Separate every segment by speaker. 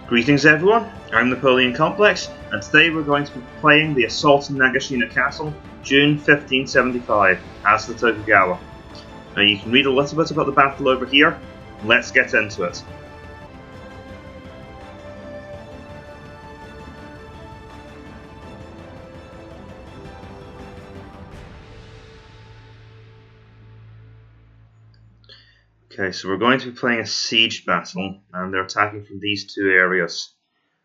Speaker 1: Greetings everyone, I'm Napoleon Complex, and today we're going to be playing the Assault on Nagashino Castle, June 1575, as the Tokugawa. Now you can read a little bit about the battle over here, and let's get into it. Okay, so we're going to be playing a siege battle, and they're attacking from these two areas.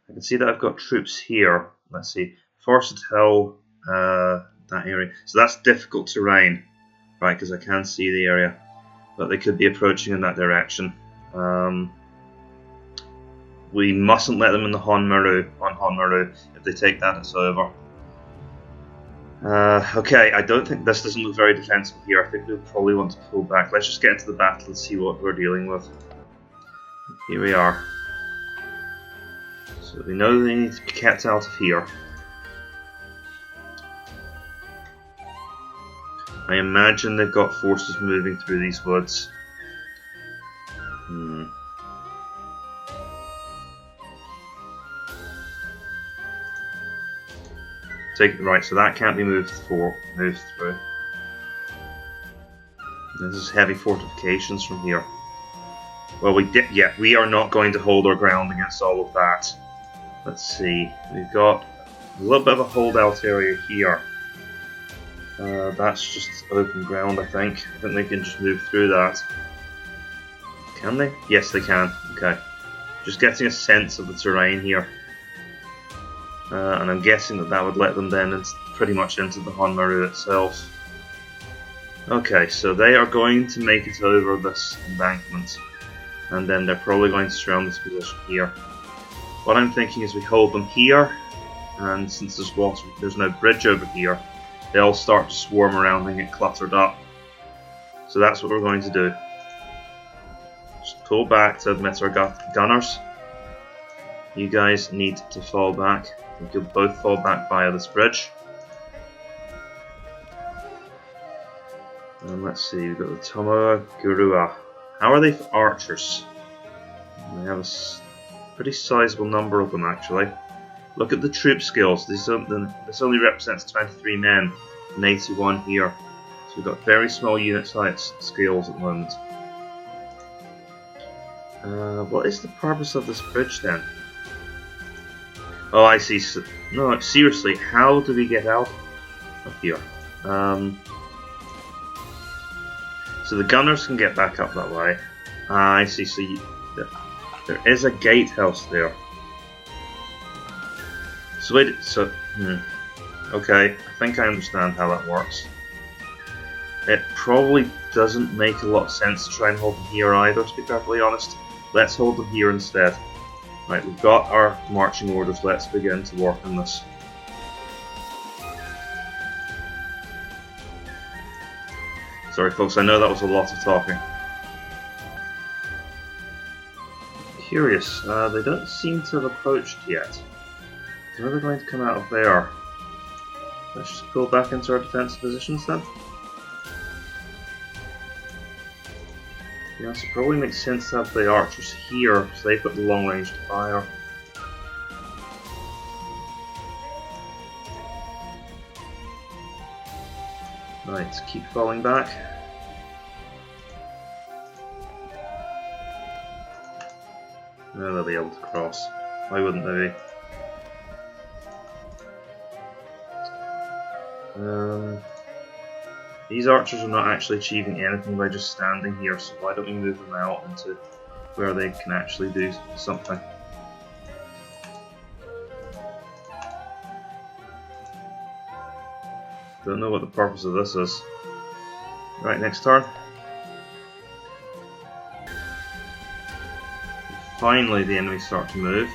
Speaker 1: I can see that I've got troops here. Let's see, Forested Hill, that area. So that's difficult terrain, right? Because I can't see the area, but they could be approaching in that direction. We mustn't let them in the Honmaru. If they take that, it's over. Okay, I don't think this doesn't look very defensible here. I think we'll probably want to pull back. Let's just get into the battle and see what we're dealing with. Here we are. So we know they need to be kept out of here. I imagine they've got forces moving through these woods. Right, so that can't be moved through. This is heavy fortifications from here. Well, we are not going to hold our ground against all of that. Let's see, we've got a little bit of a holdout area here. That's just open ground, I think. I think they can just move through that. Can they? Yes, they can. Okay. Just getting a sense of the terrain here. And I'm guessing that would let them then pretty much into the Honmaru itself. Okay, so they are going to make it over this embankment, and then they're probably going to surround this position here. What I'm thinking is we hold them here, and since there's no bridge over here, they all start to swarm around and get cluttered up. So that's what we're going to do. Just pull back to admit our gunners. You guys need to fall back. I think you'll both fall back via this bridge. And let's see, we've got the Tomogurua. How are they for archers? They have a pretty sizable number of them actually. Look at the troop skills. This only represents 23 men and 81 here. So we've got very small unit size skills at the moment. What is the purpose of this bridge then? Oh, I see. No, seriously, how do we get out of here? So the gunners can get back up that way. I see. So there is a gatehouse there. So wait. Okay, I think I understand how that works. It probably doesn't make a lot of sense to try and hold them here either, to be perfectly honest. Let's hold them here instead. Right, we've got our marching orders, let's begin to work on this. Sorry folks, I know that was a lot of talking. Curious, they don't seem to have approached yet. Where are they going to come out of there? Let's just pull back into our defensive positions then. Yes, it probably makes sense to have the archers here, because they've got the long range to fire. Right, keep falling back. No, they'll be able to cross. Why wouldn't they be? These archers are not actually achieving anything by just standing here, so why don't we move them out into where they can actually do something? Don't know what the purpose of this is. Right, next turn. Finally the enemies start to move.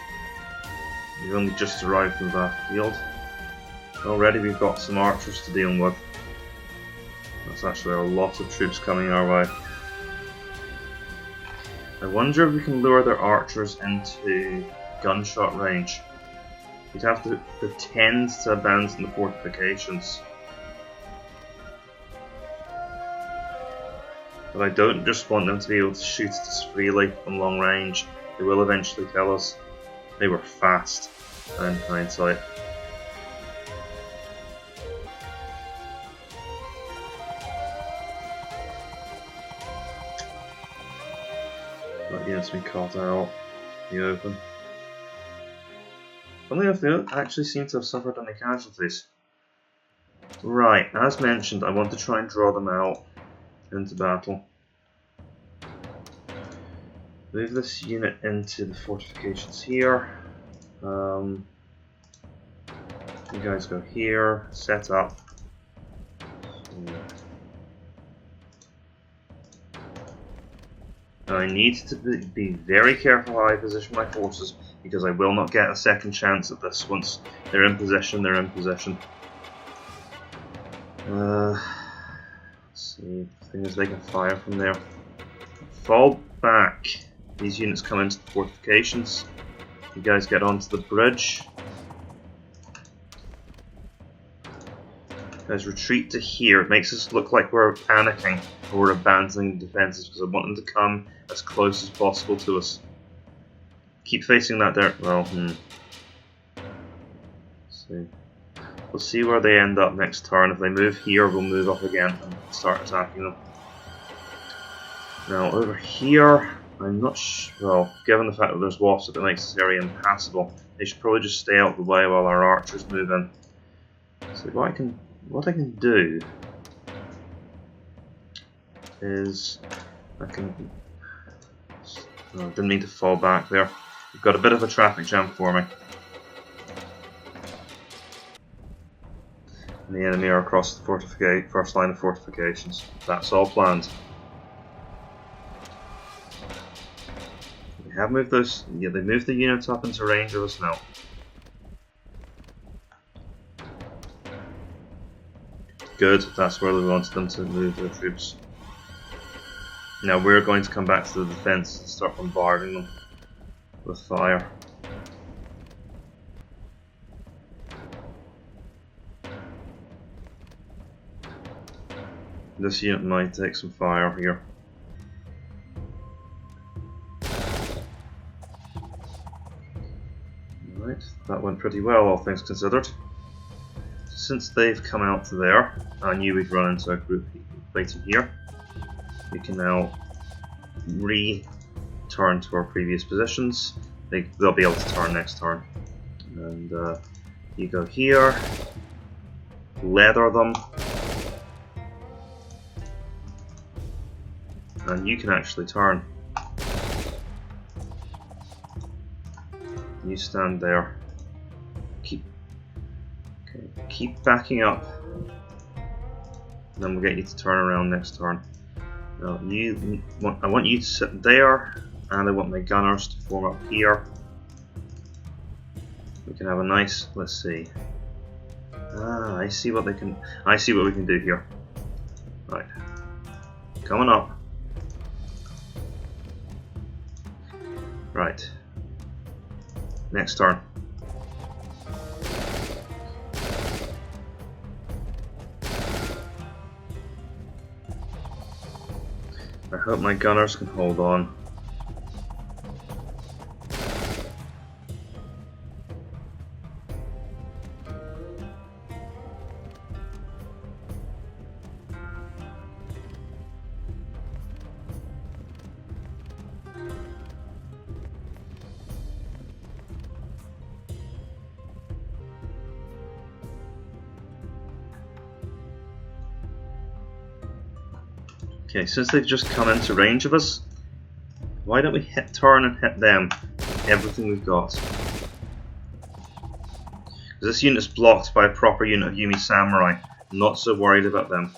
Speaker 1: We've only just arrived from the battlefield. Already we've got some archers to deal with. That's actually a lot of troops coming our way. I wonder if we can lure their archers into gunshot range. We'd have to pretend to abandon the fortifications. But I don't just want them to be able to shoot at us freely from long range. They will eventually kill us. They were fast in hindsight. That unit's been caught out in the open. Funnily enough, they don't actually seem to have suffered any casualties. Right, as mentioned, I want to try and draw them out into battle. Move this unit into the fortifications here. You guys go here, set up. I need to be very careful how I position my forces, because I will not get a second chance at this. Once they're in position, they're in position. Let's see, the thing is they can fire from there. Fall back. These units come into the fortifications. You guys get onto the bridge. Guys, retreat to here. It makes us look like we're panicking or we're abandoning defenses, because I want them to come as close as possible to us. Keep facing that there. Well, let's see. We'll see where they end up next turn. If they move here, we'll move up again and start attacking them. Now over here, I'm not sure. Well, given the fact that there's wasps, it makes this area impassable. They should probably just stay out of the way while our archers move in. So what I can do is I didn't mean to fall back there. We've got a bit of a traffic jam forming. And the enemy are across the first line of fortifications. That's all planned. We have moved those. Yeah, they moved the units up into range of us now. Good, that's where we wanted them to move their troops. Now we're going to come back to the defense and start bombarding them with fire. This unit might take some fire here. Right, that went pretty well, all things considered. Since they've come out to there, I knew we'd run into a group waiting here. We can now return to our previous positions. They'll be able to turn next turn. And you go here, leather them, and you can actually turn. You stand there. Keep backing up, and then we'll get you to turn around next turn. Now, I want you to sit there, and I want my gunners to form up here. We can have a nice. Let's see. I see what we can do here. Right, coming up. Right. Next turn. I hope my gunners can hold on. Okay, since they've just come into range of us, why don't we turn and hit them? Everything we've got. Because this unit is blocked by a proper unit of Yumi Samurai. I'm not so worried about them.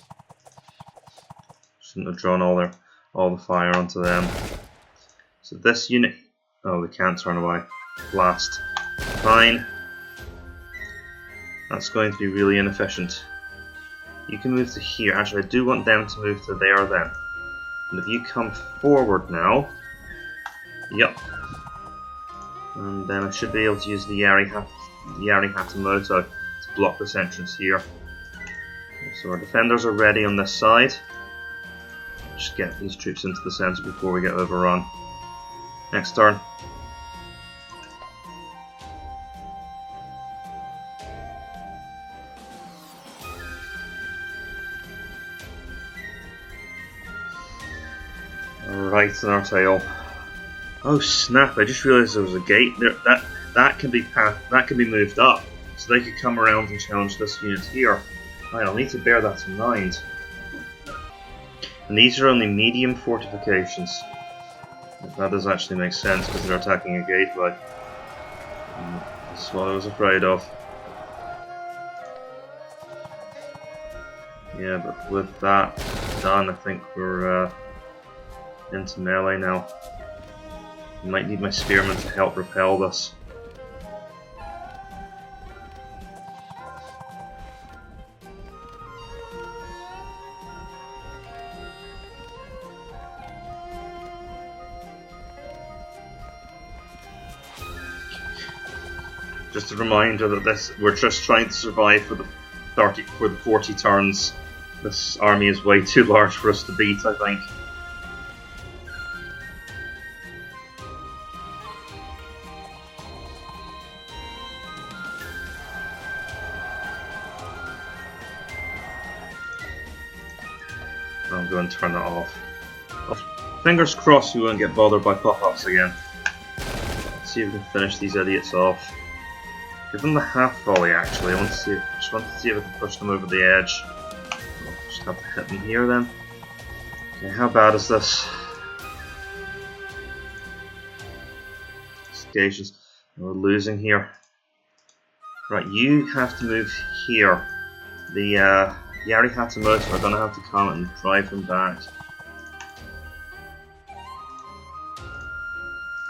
Speaker 1: Shouldn't have drawn all the fire onto them. So this unit, oh, they can't turn away. Blast. Fine. That's going to be really inefficient. You can move to here. Actually, I do want them to move to there then. And if you come forward now, yep. And then I should be able to use the Yari Hatamoto to block this entrance here. So our defenders are ready on this side. Just get these troops into the centre before we get overrun. Next turn. right in our tail. Oh snap! I just realised there was a gate there. That can be moved up, so they could come around and challenge this unit here. Right, I'll need to bear that in mind. And these are only medium fortifications. That does actually make sense because they're attacking a gateway. That's what I was afraid of. Yeah, but with that done, I think we're into melee now. I might need my spearmen to help repel this. Just a reminder that we're just trying to survive for the 40 turns. This army is way too large for us to beat, I think. I'm going to turn that off. Fingers crossed we won't get bothered by pop-ups again. Let's see if we can finish these idiots off. Give them the half volley actually. I just want to see if I can push them over the edge. I'll just have to hit them here then. Okay, how bad is this? Stations. We're losing here. Right, you have to move here. The Yari Hatamoto are going to have to come and drive them back.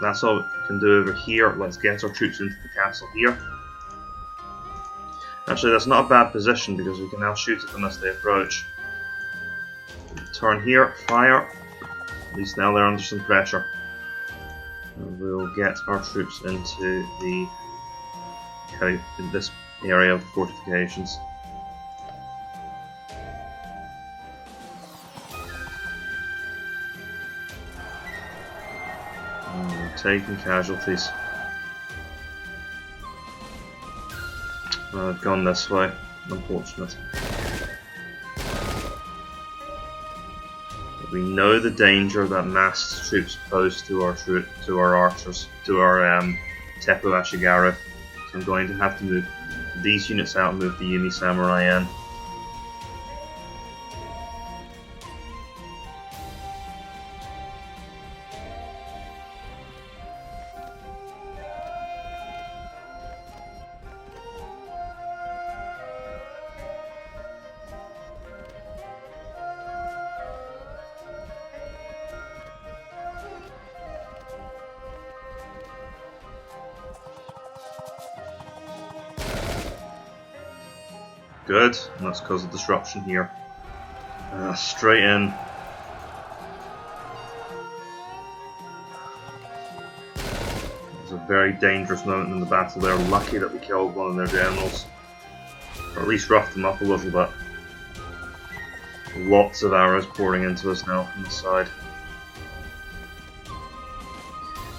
Speaker 1: That's all we can do over here. Let's get our troops into the castle here. Actually, that's not a bad position because we can now shoot at them as they approach. Turn here, fire. At least now they're under some pressure. And we'll get our troops into this area of the fortifications. Taking casualties. I've gone this way. Unfortunate. We know the danger that massed troops pose to our archers, to our Teppo Ashigaru. So I'm going to have to move these units out and move the Yumi Samurai in. Good, and that's because of disruption here. Straight in. It was a very dangerous moment in the battle. They're lucky that we killed one of their generals. Or at least roughed them up a little bit. Lots of arrows pouring into us now from the side.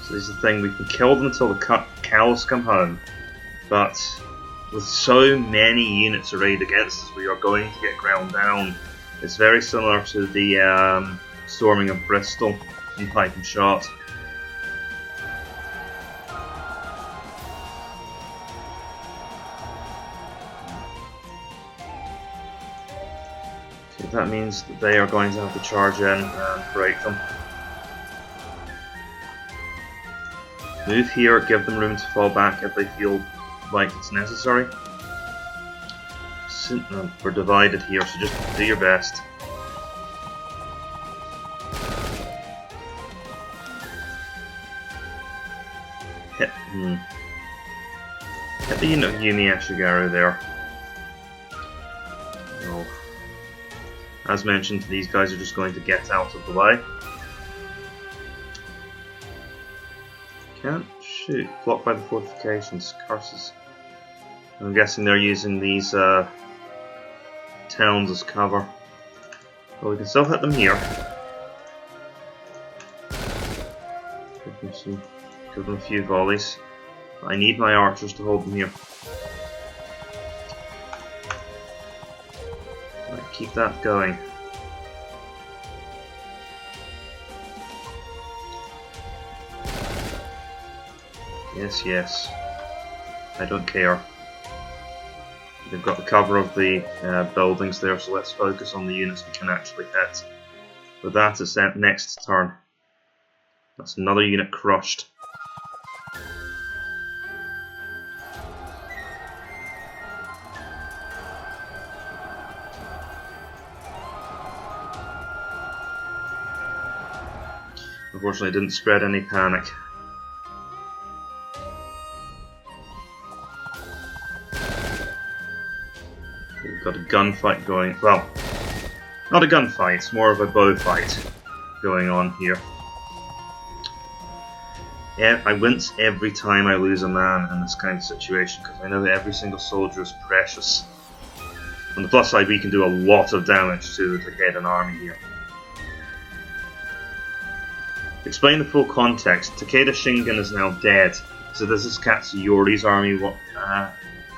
Speaker 1: So this is the thing, we can kill them until the cows come home. But with so many units arrayed against us, we are going to get ground down. It's very similar to the storming of Bristol in Pike and Shot. So that means that they are going to have to charge in and break them. Move here, give them room to fall back if they feel like it's necessary. We're divided here, so just do your best. Hit the unit of Yumi Ashigaru there. Oh. As mentioned, these guys are just going to get out of the way. Can't shoot. Blocked by the fortifications. Curses. I'm guessing they're using these towns as cover. Well, we can still hit them here. Give them a few volleys. I need my archers to hold them here. Right, keep that going. Yes, yes. I don't care. They've got the cover of the buildings there, so let's focus on the units we can actually hit. With that, it's next turn. That's another unit crushed. Unfortunately, it didn't spread any panic. We've got a gunfight going. Well, not a gunfight, it's more of a bow fight going on here. Yeah, I wince every time I lose a man in this kind of situation because I know that every single soldier is precious. On the plus side, we can do a lot of damage to the Takeda army here. To explain the full context, Takeda Shingen is now dead, so this is Katsuyori's army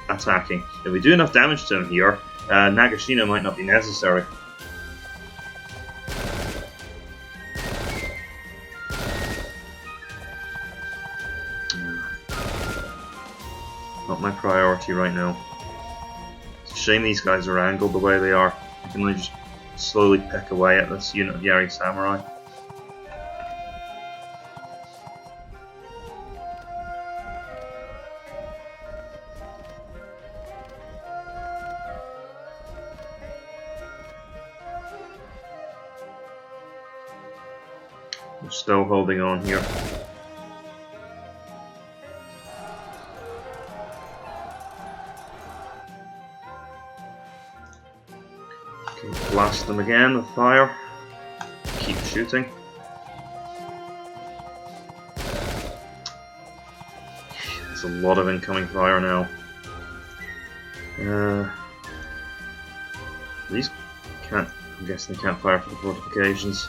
Speaker 1: attacking. If we do enough damage to him here, Nagashino might not be necessary. Not my priority right now. It's a shame these guys are angled the way they are. I can only just slowly pick away at this unit of Yari Samurai. We're still holding on here. Okay, blast them again with fire. Keep shooting. There's a lot of incoming fire now. These can't. I'm guessing they can't fire for the fortifications.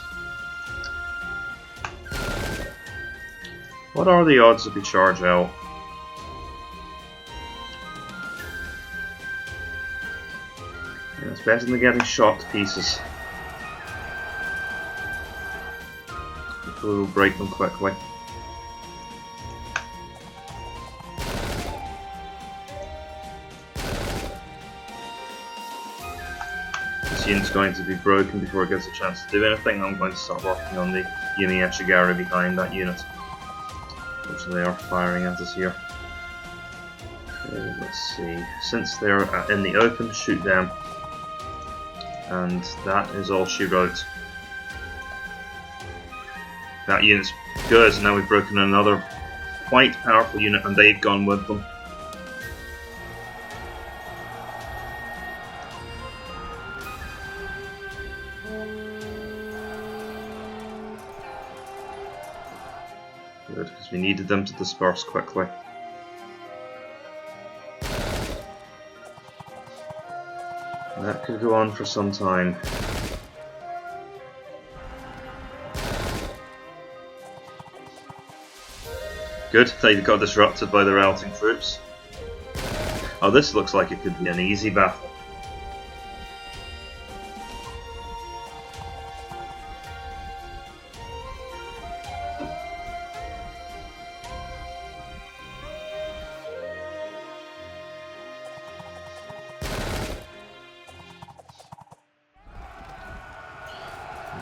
Speaker 1: What are the odds if we charge out? Yeah, it's better than getting shot to pieces. Hopefully we'll break them quickly. This unit's going to be broken before it gets a chance to do anything. I'm going to start working on the Yumi Eshigari behind that unit. Which they are firing at us here. Okay, let's see. Since they're in the open, shoot them. And that is all she wrote. That unit's good. Now we've broken another quite powerful unit, and they've gone with them. Good, because we needed them to disperse quickly. That could go on for some time. Good, they got disrupted by the routing troops. Oh, this looks like it could be an easy battle.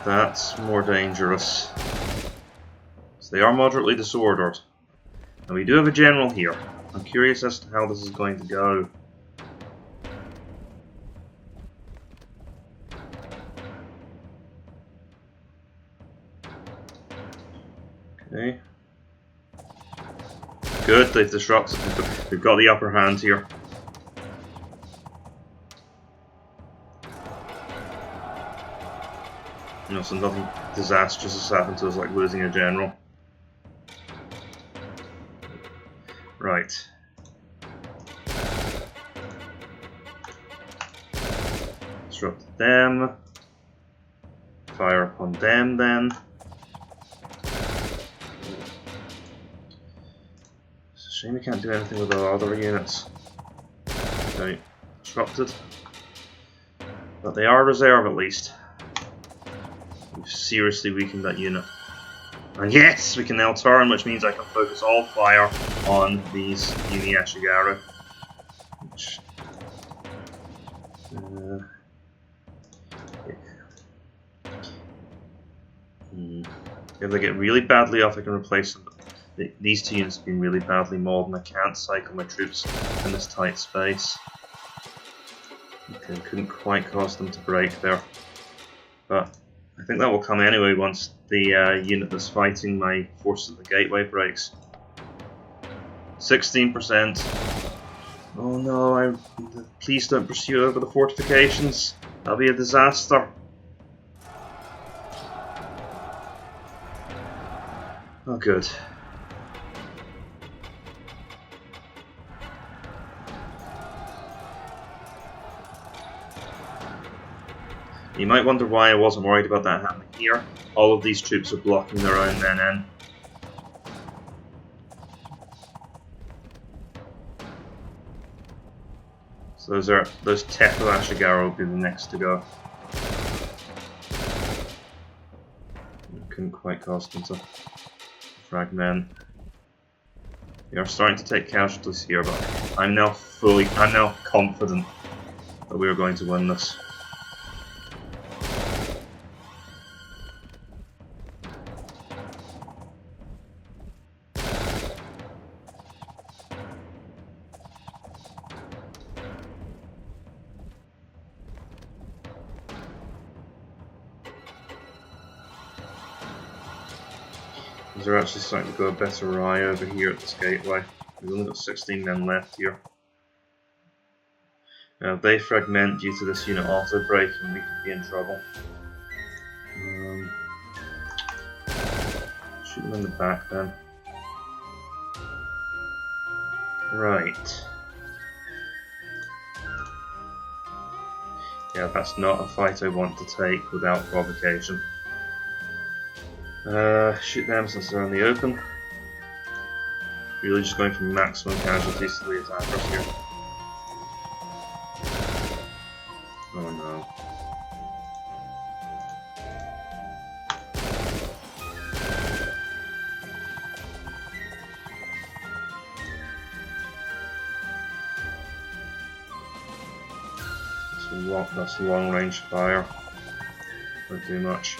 Speaker 1: That's more dangerous. So they are moderately disordered. And we do have a general here. I'm curious as to how this is going to go. Okay. Good, they've disrupted. We've got the upper hand here. You know, so nothing disastrous has happened to us like losing a general. Right. Disrupt them. Fire upon them then. It's a shame we can't do anything with our other units. Okay, disrupted. But they are reserve at least. We've seriously weakened that unit. And yes, we can now turn, which means I can focus all fire on these Yumi-Ashigaru. Which, if they get really badly off, I can replace them. These two units have been really badly mauled, and I can't cycle my troops in this tight space. Okay, couldn't quite cause them to break there. But I think that will come anyway once the unit that's fighting my forces at the gateway breaks. 16%. Oh no, please don't pursue over the fortifications. That'll be a disaster. Oh good. You might wonder why I wasn't worried about that happening here. All of these troops are blocking their own men in. So those Takeda Shingen will be the next to go. Couldn't quite cause them to fragment. We are starting to take casualties here, but I'm now confident that we are going to win this. They're actually starting to go a bit awry over here at this gateway. We've only got 16 men left here. Now, if they fragment due to this unit auto breaking, we could be in trouble. Shoot them in the back then. Right. Yeah, that's not a fight I want to take without provocation. Shoot them since they're in the open. Really just going for maximum casualties to the attackers here. Oh no. That's long range fire. Won't do much.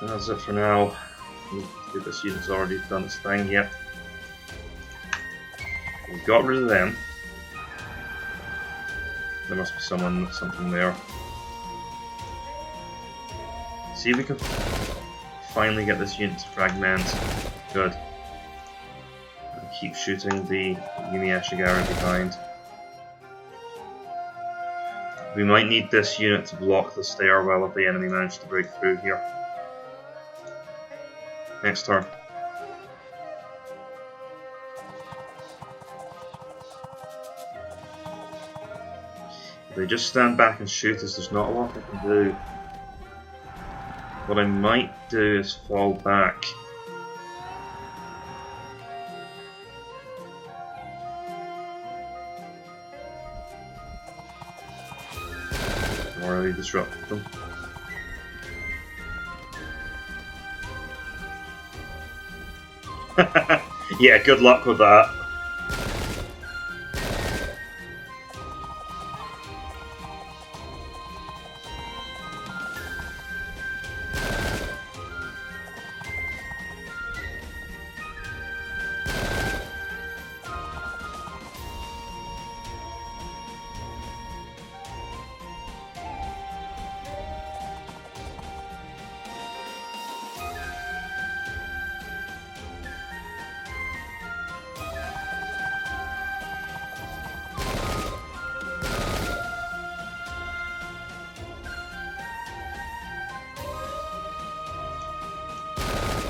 Speaker 1: That's it for now. This unit's already done its thing yet. We got rid of them. There must be something there. See if we can finally get this unit to fragment. Good. And keep shooting the Yumi-Ashigaru behind. We might need this unit to block the stairwell if the enemy manages to break through here. Next turn. If they just stand back and shoot us, there's not a lot I can do. What I might do is fall back. Already disrupted them. Yeah, good luck with that.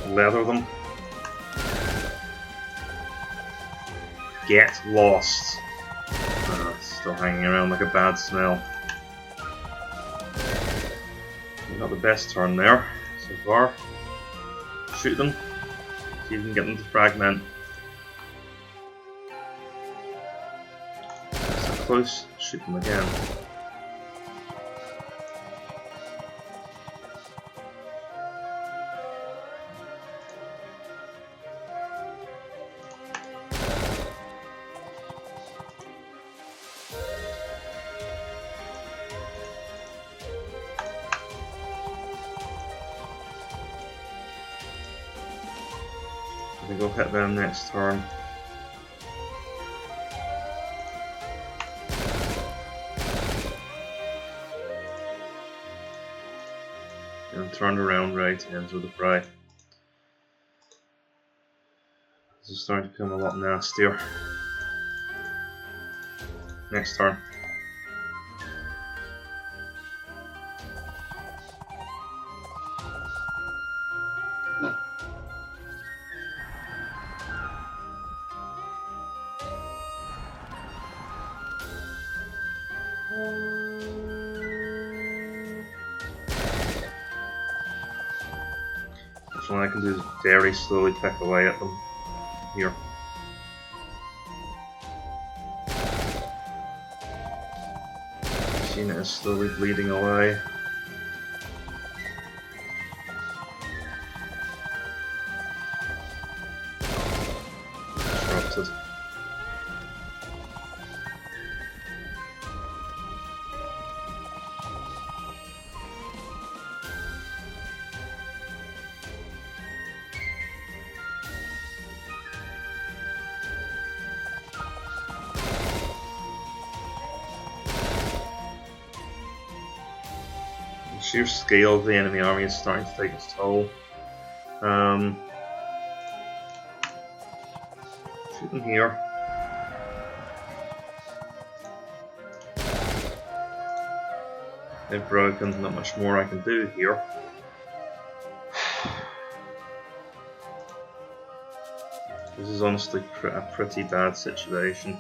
Speaker 1: Leather them. Get lost. Still hanging around like a bad smell. Not the best turn there so far. Shoot them. See if we can get them to fragment. So close. Shoot them again. We'll go hit them next turn. And turned around right to enter the fray. This is starting to become a lot nastier. Next turn. What I can do is very slowly pick away at them here. This unit is slowly bleeding away. Disrupted. The sheer scale of the enemy army is starting to take its toll. Shoot them here. They've broken, not much more I can do here. This is honestly a pretty bad situation.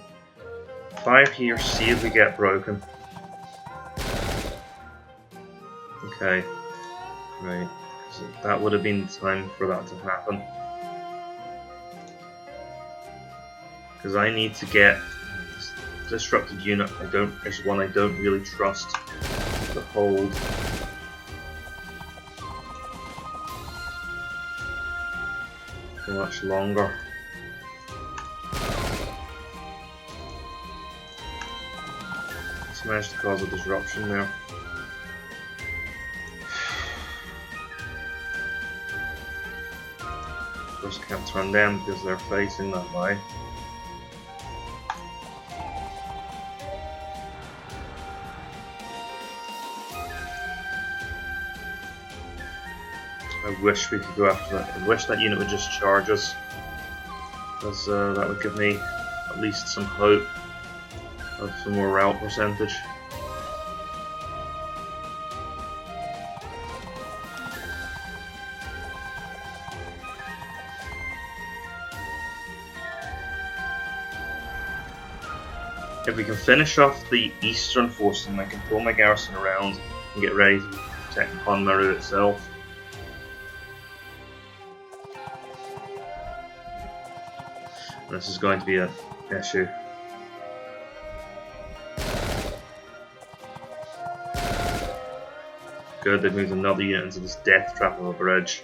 Speaker 1: 5 here, see if we get broken. Okay, right, so that would have been the time for that to happen. Because I need to get this disrupted unit. Is one I don't really trust to hold. For much longer. Let's manage to cause a disruption there. Of course, can't turn them because they're facing that way. I wish we could go after that. I wish that unit would just charge us, because that would give me at least some hope of some more rout percentage. If we can finish off the eastern forces, and I can pull my garrison around and get ready to protect Honmaru itself. This is going to be an issue. Good, they've moved another unit into this death trap of a bridge.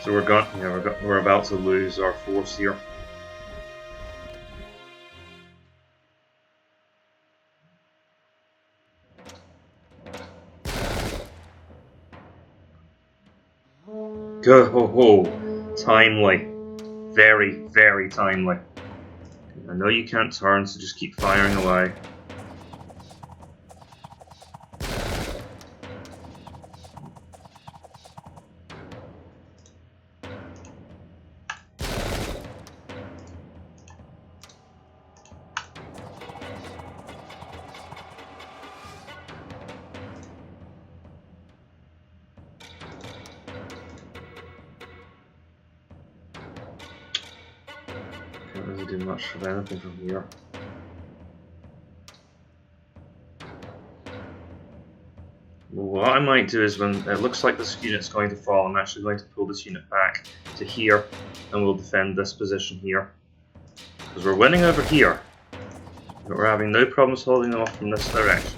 Speaker 1: So we're about to lose our force here. Good, ho, timely, very, very timely. I know you can't turn, so just keep firing away. Can't really do much of anything from here. What I might do is, when it looks like this unit's going to fall, I'm actually going to pull this unit back to here, and we'll defend this position here. Because we're winning over here, but we're having no problems holding them off from this direction.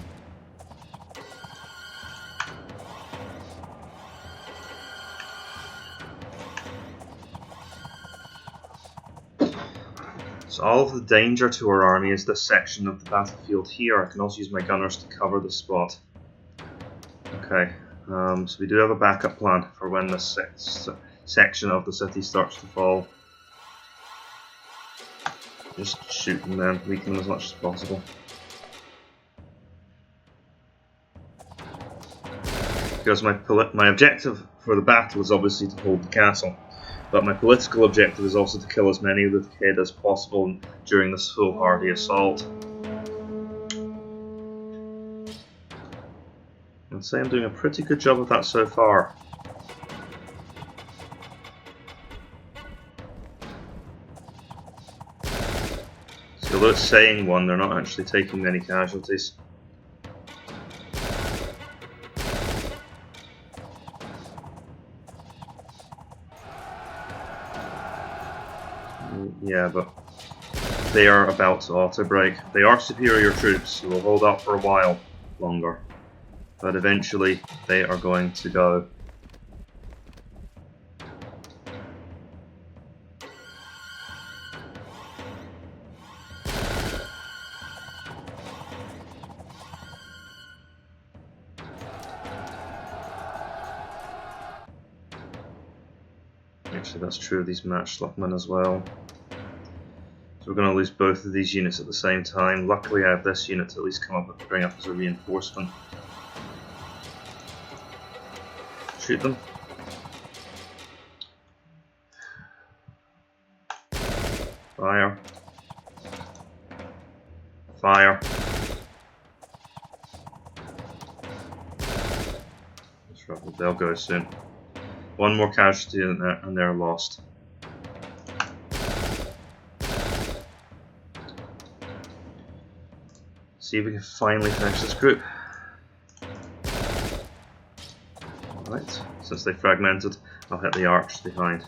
Speaker 1: So all of the danger to our army is this section of the battlefield here. I can also use my gunners to cover the spot. Okay, so we do have a backup plan for when this section of the city starts to fall. Just shoot them then, weaken them as much as possible. Because my objective for the battle is obviously to hold the castle, but my political objective is also to kill as many of the Takeda as possible during this foolhardy assault. I'd say I'm doing a pretty good job of that so far. So although it's saying one, they're not actually taking many casualties. Yeah, but they are about to auto-break. They are superior troops, who will hold up for a while longer. But eventually, they are going to go. Actually, that's true of these matched Luckman as well. So we're going to lose both of these units at the same time. Luckily, I have this unit to at least bring up as a reinforcement. Shoot them. Fire. Fire. They'll go soon. One more casualty and they're lost. See if we can finally finish this group. Alright, since they fragmented, I'll hit the arch behind.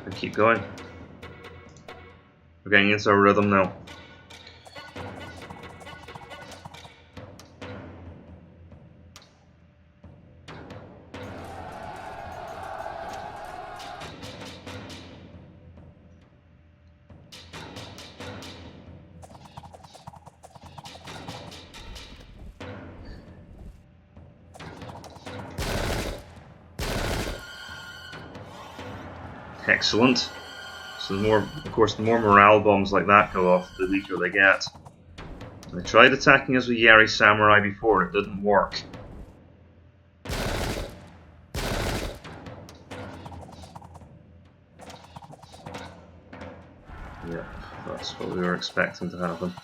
Speaker 1: And keep going. We're getting into our rhythm now. Excellent. So the more morale bombs like that go off, the weaker they get. I tried attacking us with Yari Samurai before, it didn't work. Yep, that's what we were expecting to happen.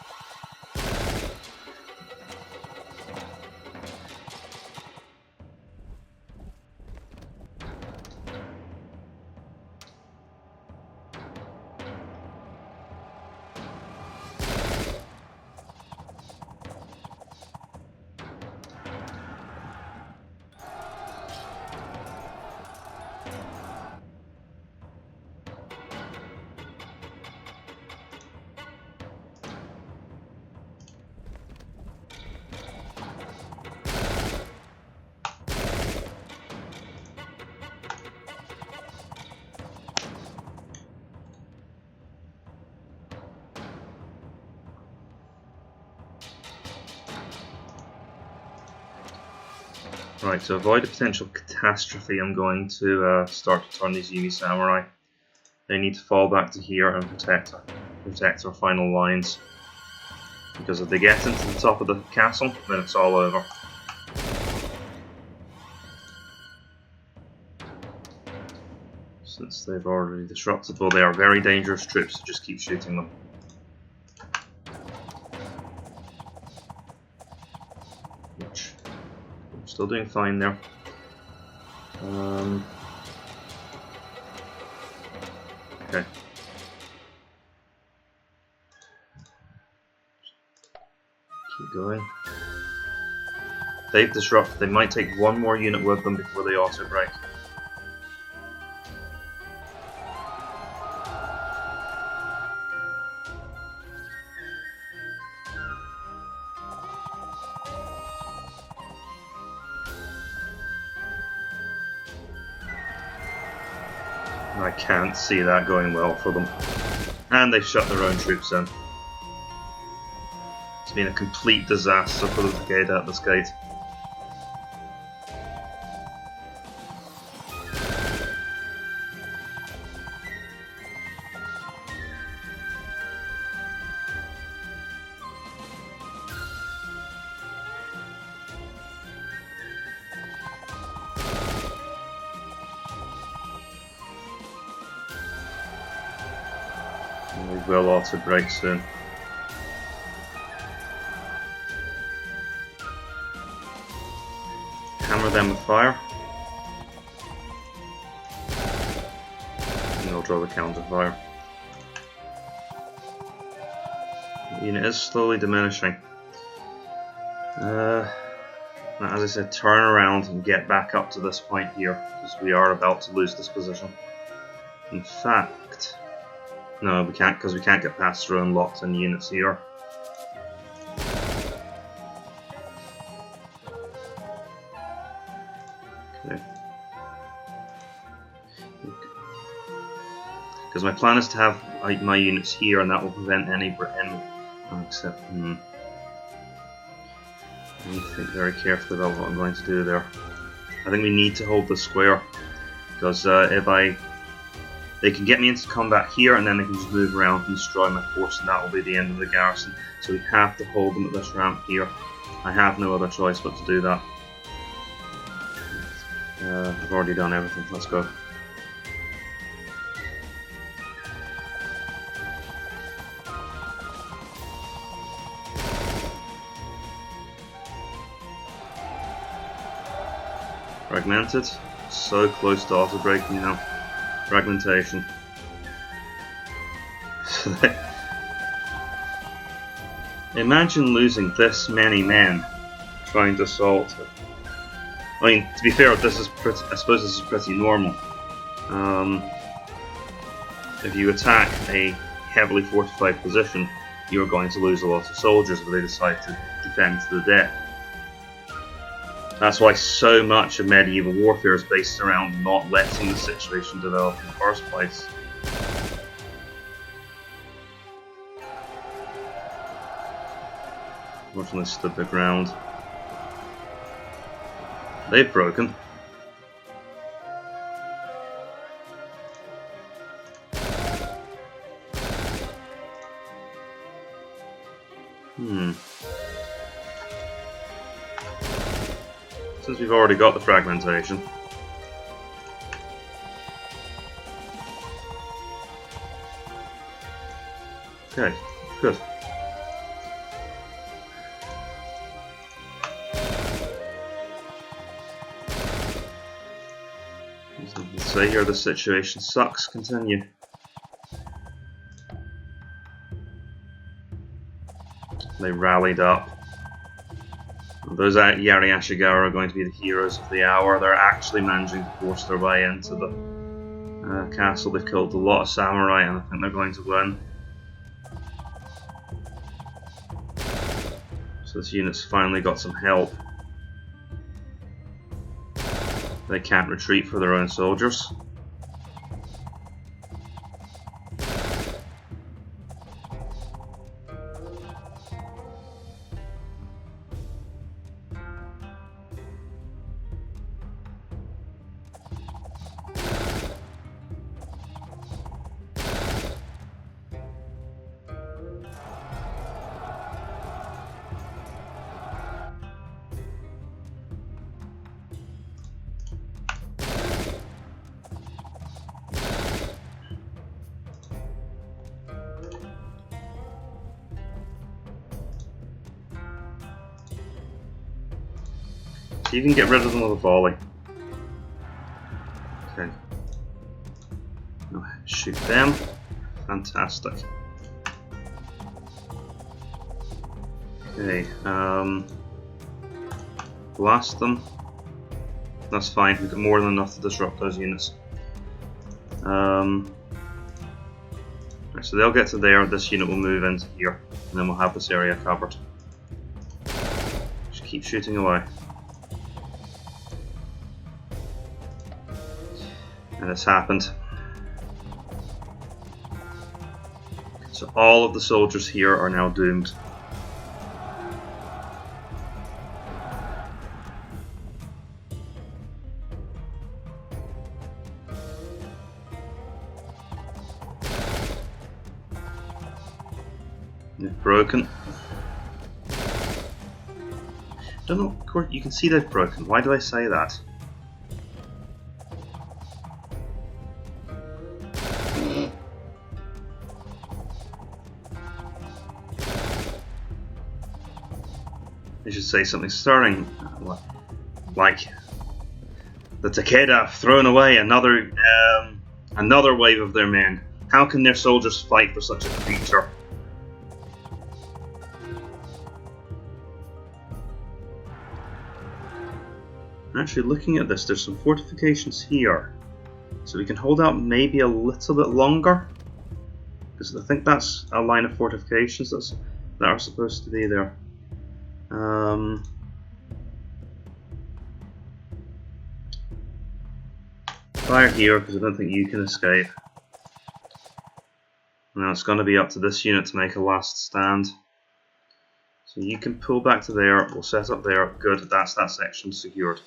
Speaker 1: Right, to avoid a potential catastrophe, I'm going to start to turn these Yumi Samurai. They need to fall back to here and protect our final lines. Because if they get into the top of the castle, then it's all over. Since they've already disrupted, well, they are very dangerous troops, so just keep shooting them. Still doing fine there. Okay. Keep going. They've disrupted. They might take one more unit with them before they auto break. I can't see that going well for them. And they've shut their own troops in. It's been a complete disaster for the Takeda at this gate. We will also break soon. Hammer them with fire. And they'll draw the counter fire. The unit is slowly diminishing. Now, as I said, turn around and get back up to this point here, because we are about to lose this position. In fact, no, we can't, because we can't get past our own locked in units here. Okay. Because my plan is to have my units here, and that will prevent any except. I need to think very carefully about what I'm going to do there. I think we need to hold the square, because they can get me into combat here, and then they can just move around and destroy my force, and that will be the end of the garrison. So we have to hold them at this ramp here. I have no other choice but to do that. I've already done everything. Let's go. Fragmented. So close to auto breaking now. Fragmentation. Imagine losing this many men trying to assault. I mean, to be fair, this is pretty, I suppose this is pretty normal. If you attack a heavily fortified position, you are going to lose a lot of soldiers if they decide to defend to the death. That's why so much of medieval warfare is based around not letting the situation develop in the first place. Unfortunately, stood the ground. They've broken. Since we've already got the fragmentation. Okay, good. As we say here, the situation sucks. Continue. They rallied up. Those at Yari Ashigawa are going to be the heroes of the hour. They're actually managing to force their way into the castle. They've killed a lot of samurai, and I think they're going to win. So this unit's finally got some help. They can't retreat for their own soldiers. You can get rid of them with a volley. Okay. Go ahead, shoot them. Fantastic. Okay, blast them. That's fine, we've got more than enough to disrupt those units. Right, so they'll get to there, this unit will move into here, and then we'll have this area covered. Just keep shooting away. And it's happened. So all of the soldiers here are now doomed. They've broken. Don't know, of course, you can see they've broken. Why do I say that? I should say something stirring, like the Takeda have thrown away another wave of their men. How can their soldiers fight for such a creature? Actually, looking at this, there's some fortifications here, so we can hold out maybe a little bit longer, because I think that's a line of fortifications that are supposed to be there. Fire here, because I don't think you can escape. Now it's going to be up to this unit to make a last stand. So you can pull back to there, we'll set up there. Good, that's that section secured.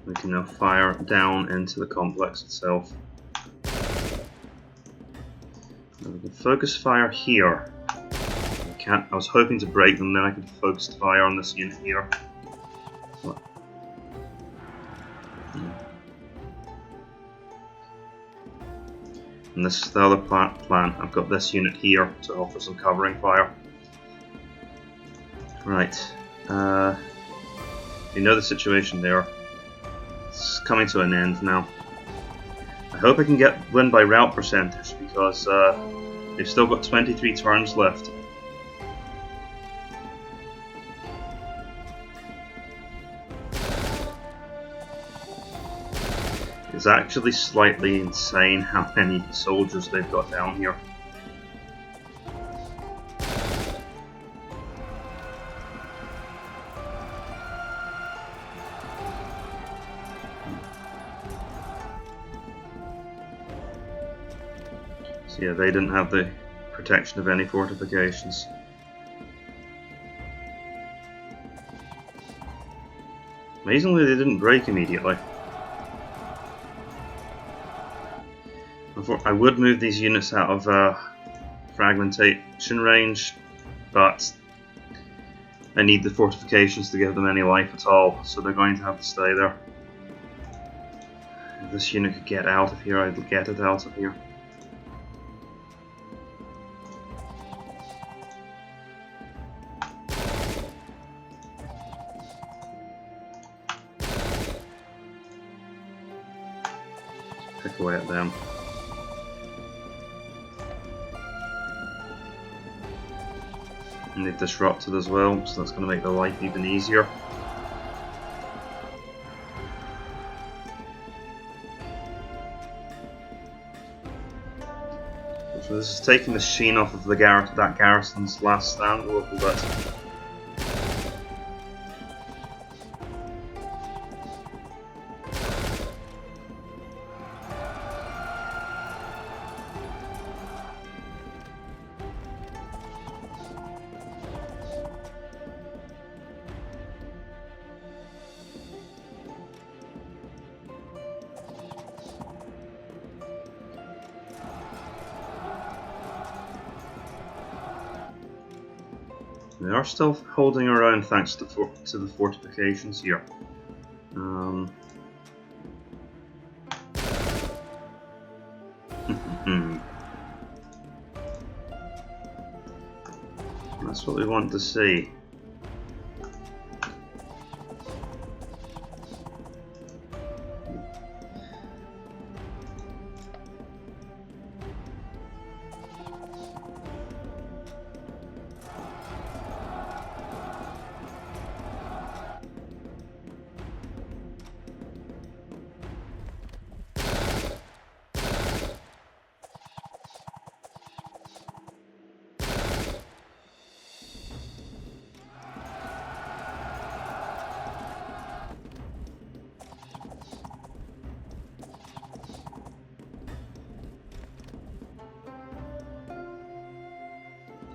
Speaker 1: We can now fire down into the complex itself. Now we can focus fire here. I was hoping to break them, then I could focus fire on this unit here. And this is the other plan. I've got this unit here to offer some covering fire. Right. You know the situation there. It's coming to an end now. I hope I can win by rout percentage, because they've still got 23 turns left. It's actually slightly insane how many soldiers they've got down here. So yeah, they didn't have the protection of any fortifications. Amazingly, they didn't break immediately. I would move these units out of fragmentation range, but I need the fortifications to give them any life at all, so they're going to have to stay there. If this unit could get out of here, I'd get it out of here. Pick away at them. And they've disrupted as well, so that's going to make their life even easier. So this is taking the sheen off of that garrison's last stand a little bit. They are still holding around thanks to the fortifications here. That's what we want to see.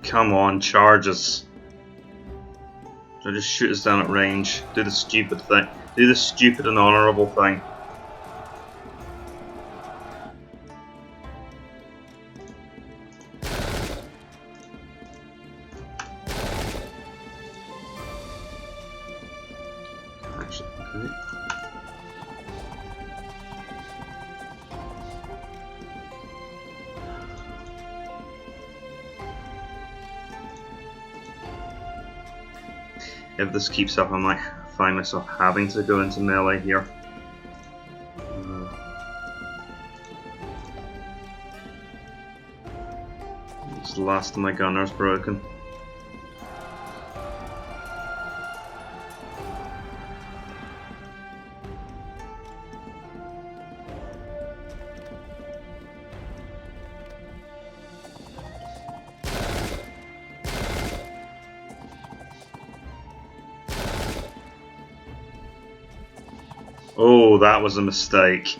Speaker 1: Come on, charges. Or just shoot us down at range. Do the stupid thing. Do the stupid and honourable thing. Actually, okay. If this keeps up, I might find myself having to go into melee here. The last of my gunners broken. Oh, that was a mistake.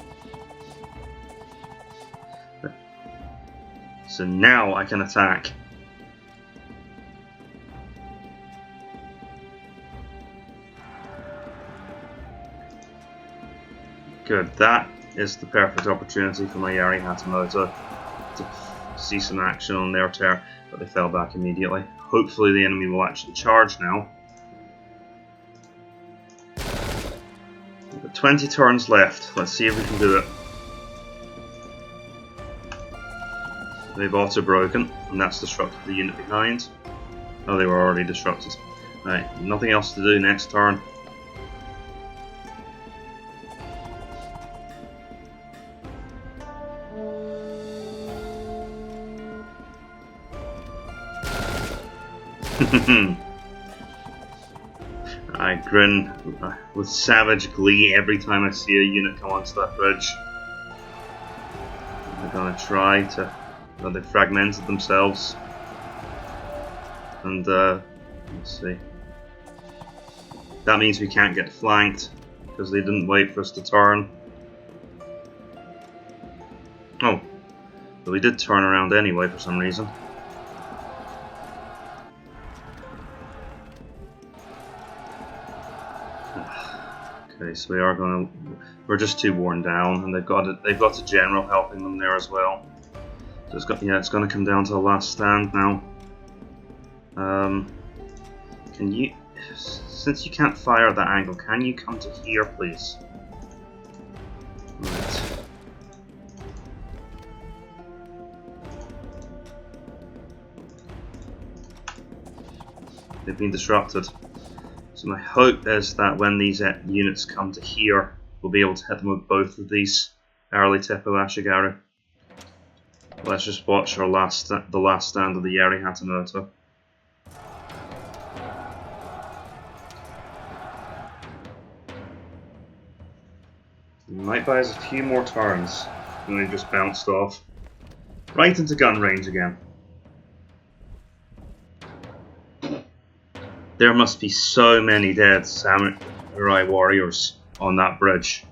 Speaker 1: So now I can attack. Good, that is the perfect opportunity for my Yari Hatamoto to see some action on their turn, but they fell back immediately. Hopefully the enemy will actually charge now. We've got 20 turns left, let's see if we can do it. They've auto broken, and that's disrupted the unit behind. Oh, they were already disrupted. Right, nothing else to do next turn. I grin with savage glee every time I see a unit come onto that bridge. They're gonna try to... Well, they've fragmented themselves. And, let's see. That means we can't get flanked, because they didn't wait for us to turn. Oh, but we did turn around anyway for some reason. Okay, so we are gonna... We're just too worn down, and they've got a general helping them there as well. So it's gonna come down to a last stand now. Can you... Since you can't fire at that angle, can you come to here, please? Right. They've been disrupted. So my hope is that when these units come to here, we'll be able to hit them with both of these early Teppo Ashigaru. Let's just watch the last stand of the Yari Hatamoto. He might buy us a few more turns, and they just bounced off. Right into gun range again. There must be so many dead samurai warriors on that bridge.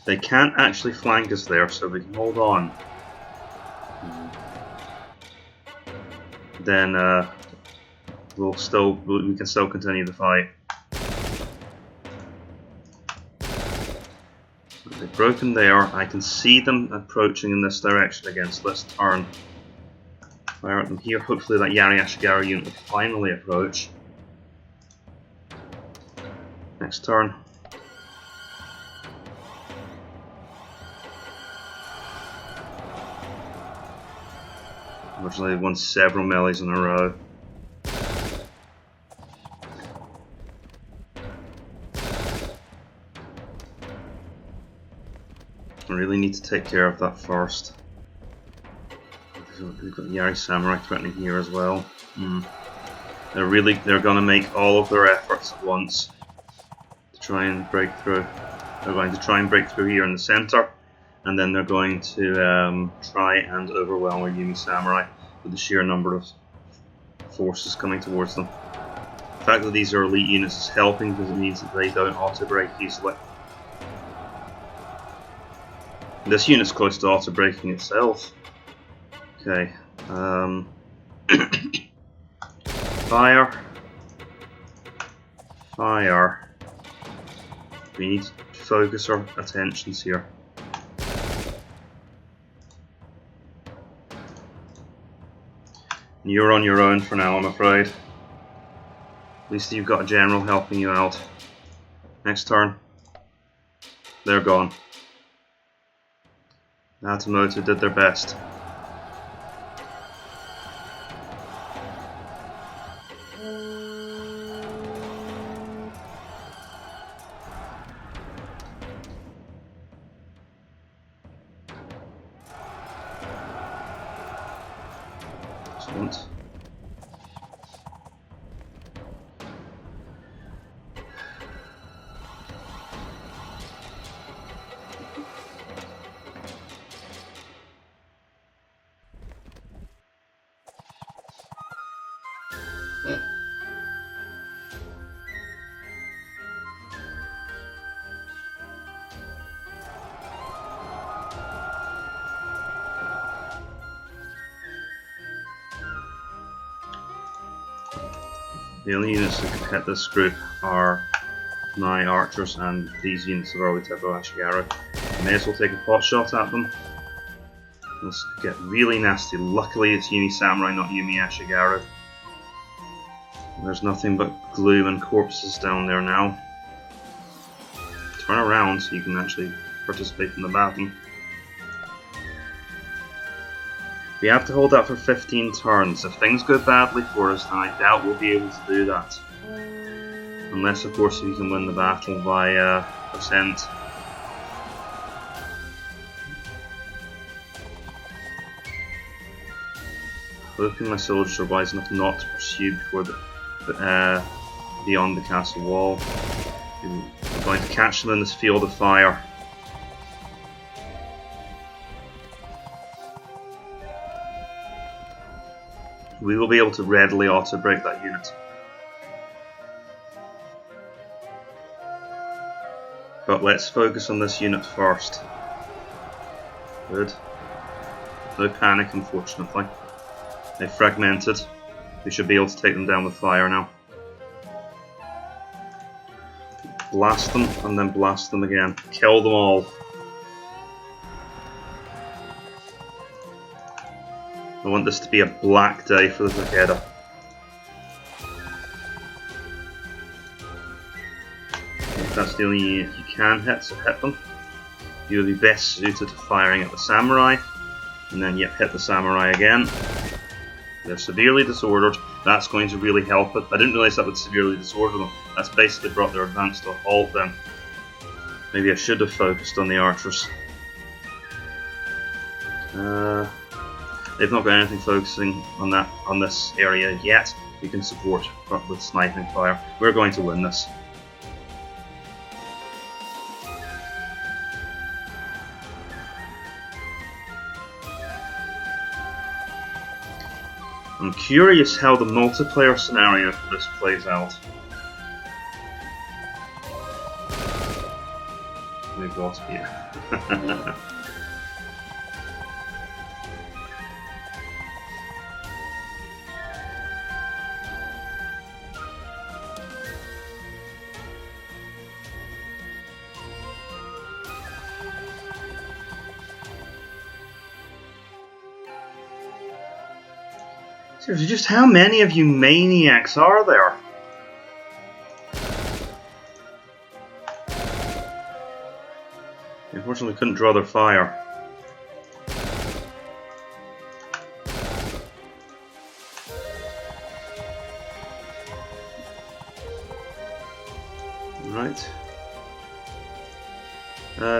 Speaker 1: They can't actually flank us there, so we can hold on. Then we can still continue the fight. They've broken there. I can see them approaching in this direction again, so let's turn. Fire at them here. Hopefully that Yari Ashigaru unit will finally approach. Next turn. Unfortunately, they've won several melees in a row. I really need to take care of that first. We've got Yari Samurai threatening here as well. They're going to make all of their efforts at once to try and break through. They're going to try and break through here in the center, and then they're going to try and overwhelm our Yumi Samurai with the sheer number of forces coming towards them. The fact that these are elite units is helping because it means that they don't auto break easily. This unit's close to auto-breaking itself. Okay. Fire. Fire. We need to focus our attentions here. You're on your own for now, I'm afraid. At least you've got a general helping you out. Next turn. They're gone. Atamoto did their best. Excellent. The only units that can hit this group are my archers and these units of early Takeda Shingen. I may as well take a pot shot at them. This could get really nasty. Luckily it's Yumi Samurai, not Yumi Ashigaru. There's nothing but gloom and corpses down there now. Turn around so you can actually participate in the battle. We have to hold that for 15 turns. If things go badly for us, then I doubt we'll be able to do that. Unless, of course, we can win the battle via percent. Hoping my soldiers are wise enough not to pursue before beyond the castle wall. We're going to catch them in this field of fire. We will be able to readily auto-break that unit. But let's focus on this unit first. Good. No panic, unfortunately. They fragmented. We should be able to take them down with fire now. Blast them, and then blast them again. Kill them all. I want this to be a black day for the Takeda. If that's the only unit you can hit, so hit them. You will be best suited to firing at the samurai, and then yep, hit the samurai again. They're severely disordered. That's going to really help it. I didn't realise that would severely disorder them. That's basically brought their advance to a halt then. Maybe I should have focused on the archers. They've not got anything focusing on this area yet. We can support with sniping fire. We're going to win this. I'm curious how the multiplayer scenario for this plays out. We've got here. Seriously, just how many of you maniacs are there? Unfortunately, couldn't draw their fire. Right.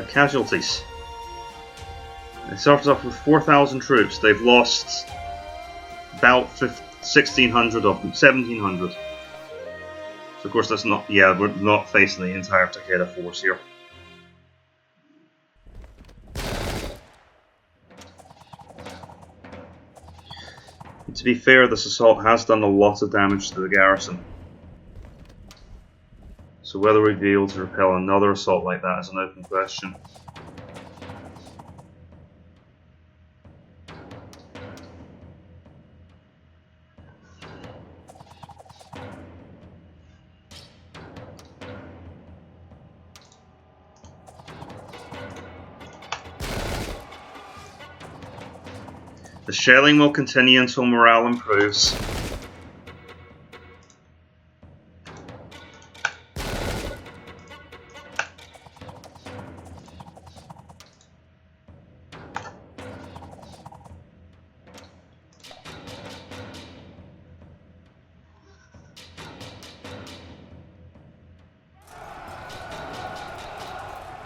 Speaker 1: Casualties. They started off with 4,000 troops. They've lost about 1,600 of them, 1,700. So of course that's not, yeah, we're not facing the entire Takeda force here. And to be fair, this assault has done a lot of damage to the garrison. So whether we'd be able to repel another assault like that is an open question. The shelling will continue until morale improves.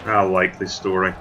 Speaker 1: A likely story.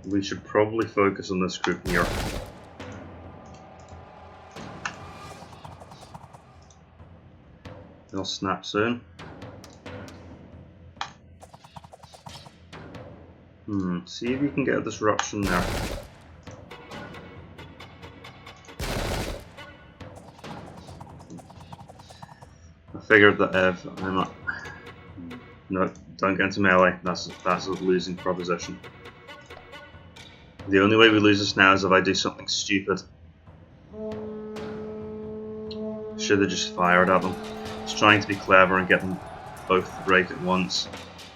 Speaker 1: We should probably focus on this group here. They'll snap soon. See if you can get a disruption there. I figured that if I'm not... No, don't get into melee. That's a losing proposition. The only way we lose this now is if I do something stupid. Should have just fired at them. Just trying to be clever and get them both to break at once.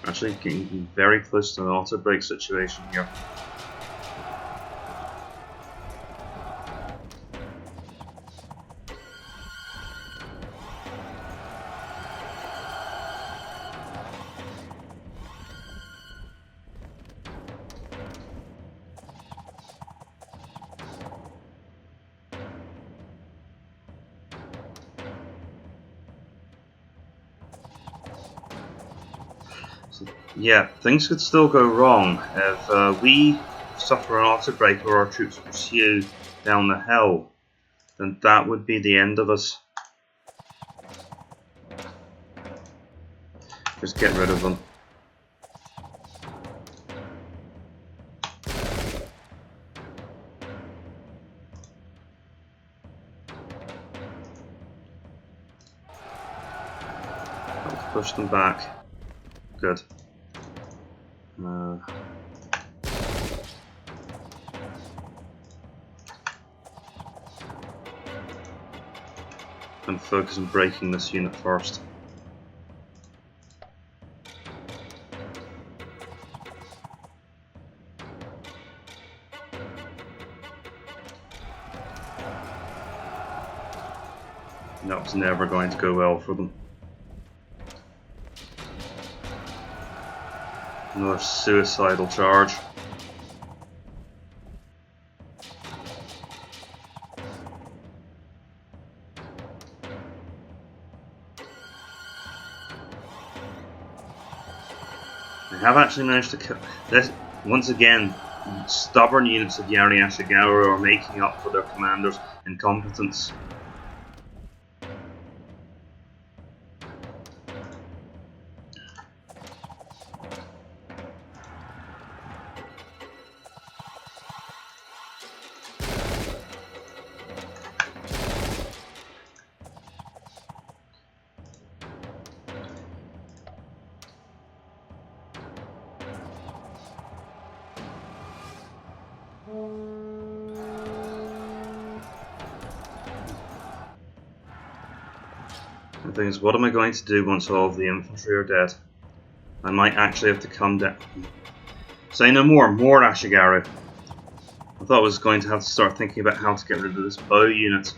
Speaker 1: Actually getting very close to an auto break situation here. Yeah, things could still go wrong. If we suffer an auto break or our troops pursue down the hill, then that would be the end of us. Just get rid of them. Let's push them back. Good. And focus on breaking this unit first. That was never going to go well for them. Another suicidal charge. They have actually managed to kill this once again. Stubborn units of Yari Ashigaru are making up for their commander's incompetence. The thing is, what am I going to do once all of the infantry are dead? I might actually have to come down. Say no more, more Ashigaru. I thought I was going to have to start thinking about how to get rid of this bow unit.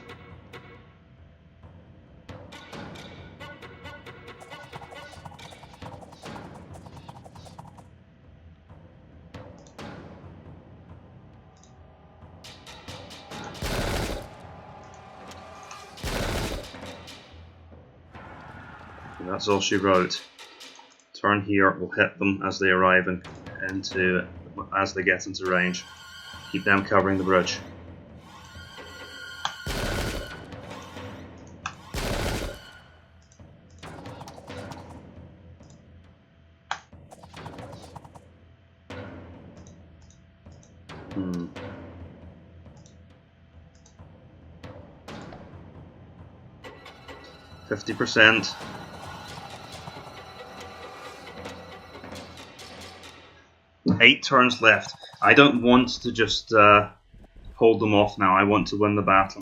Speaker 1: That's all she wrote. Turn here, we'll hit them as they arrive as they get into range. Keep them covering the bridge. %. Eight turns left. I don't want to just hold them off now. I want to win the battle.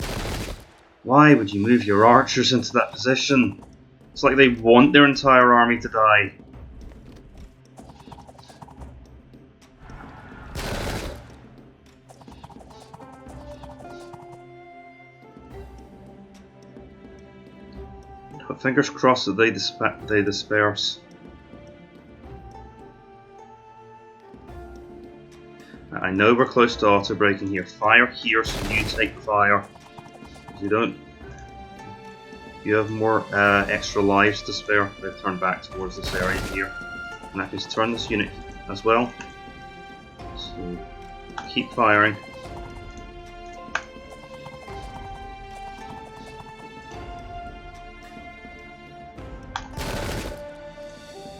Speaker 1: Why would you move your archers into that position? It's like they want their entire army to die. But fingers crossed that they disperse. I know we're close to auto breaking here. Fire here, so you take fire. If you don't, you have more extra lives to spare. They've turned back towards this area here, and I can just turn this unit as well. So keep firing.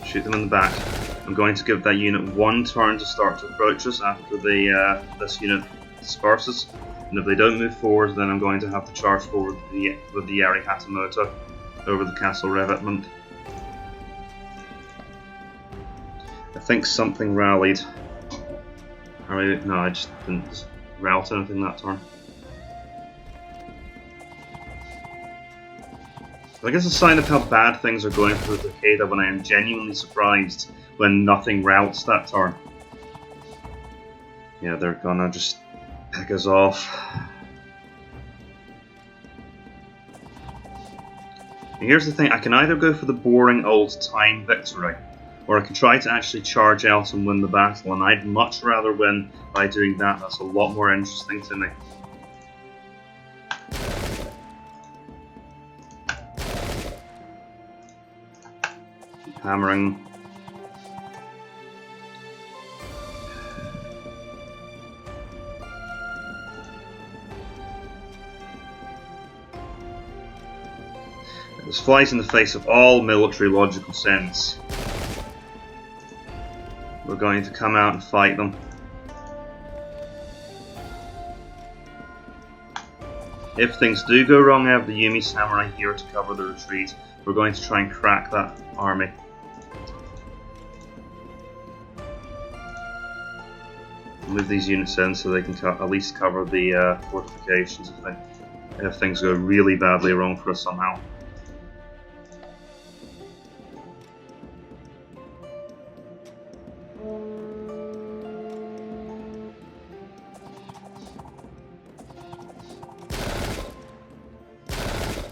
Speaker 1: Shoot them in the back. I'm going to give that unit one turn to start to approach us after this unit disperses. And if they don't move forward, then I'm going to have to charge forward with the Yari Hatamoto over the castle revetment. I think something rallied. No, I just didn't rout anything that turn. I guess a sign of how bad things are going for Takeda when I am genuinely surprised when nothing routs that turn. Yeah, they're gonna just pick us off. And here's the thing, I can either go for the boring old time victory, or I can try to actually charge out and win the battle, and I'd much rather win by doing that. That's a lot more interesting to me. Hammering. This flies in the face of all military logical sense. We're going to come out and fight them. If things do go wrong, I have the Yumi Samurai here to cover the retreat. We're going to try and crack that army. Move these units in so they can at least cover the fortifications if things go really badly wrong for us somehow.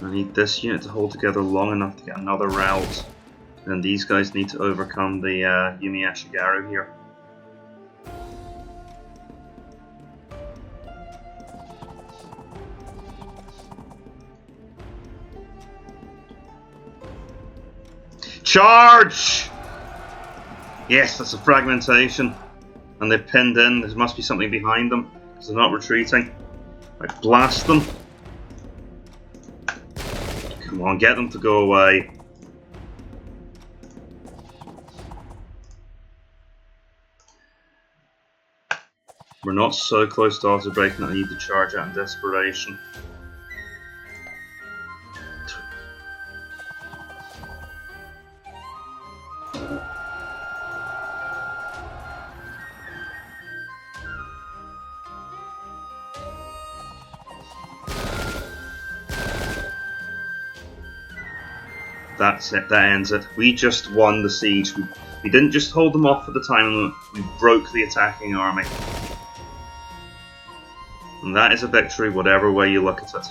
Speaker 1: I need this unit to hold together long enough to get another rout, and these guys need to overcome the Yumi Ashigaru here. Charge! Yes, that's a fragmentation. And they're pinned in. There must be something behind them, because they're not retreating. I blast them. Come on, get them to go away. We're not so close to auto breaking that I need to charge out in desperation. That's it, that ends it. We just won the siege. We didn't just hold them off for the time limit, we broke the attacking army. And that is a victory, whatever way you look at it.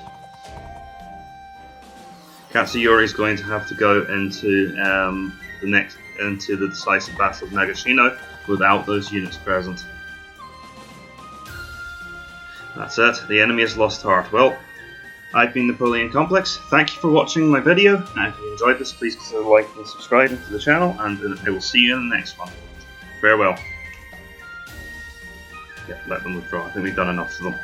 Speaker 1: Katsuyori is going to have to go into the decisive battle of Nagashino without those units present. That's it, the enemy has lost heart. Well, I've been Napoleon Complex. Thank you for watching my video, and if you enjoyed this, please consider liking and subscribing to the channel, and I will see you in the next one. Farewell. Yeah, let them withdraw. I think we've done enough to them.